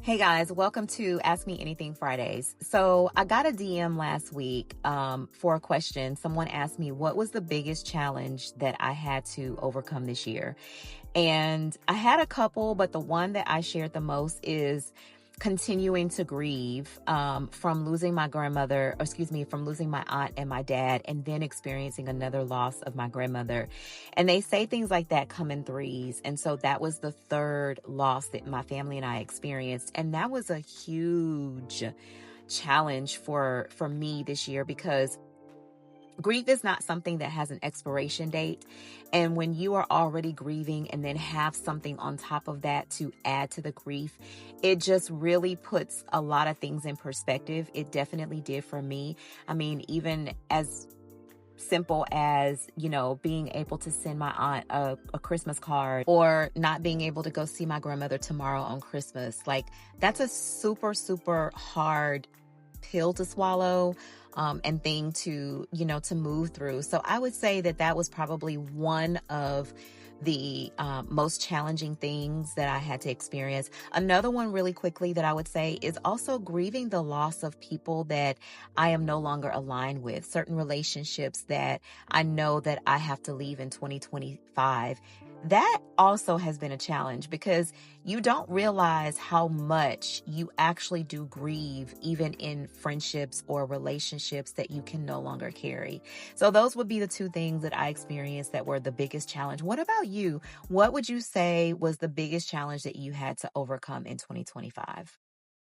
Hey guys, welcome to Ask Me Anything Fridays. So I got a DM last week for a question. Someone asked me, what was the biggest challenge that I had to overcome this year? And I had a couple, but the one that I shared the most is continuing to grieve from losing my grandmother, or excuse me, from losing my aunt and my dad, and then experiencing another loss of my grandmother. And they say things like that come in threes. And so that was the third loss that my family and I experienced. And that was a huge challenge for me this year because grief is not something that has an expiration date. And when you are already grieving and then have something on top of that to add to the grief, it just really puts a lot of things in perspective. It definitely did for me. I mean, even as simple as, being able to send my aunt a Christmas card or not being able to go see my grandmother tomorrow on Christmas. Like, that's a super, super hard pill to swallow and thing to move through. So I would say that was probably one of the most challenging things that I had to experience. Another one really quickly that I would say is also grieving the loss of people that I am no longer aligned with, certain relationships that I know that I have to leave in 2025. That also has been a challenge because you don't realize how much you actually do grieve, even in friendships or relationships that you can no longer carry. So those would be the two things that I experienced that were the biggest challenge. What about you? What would you say was the biggest challenge that you had to overcome in 2025?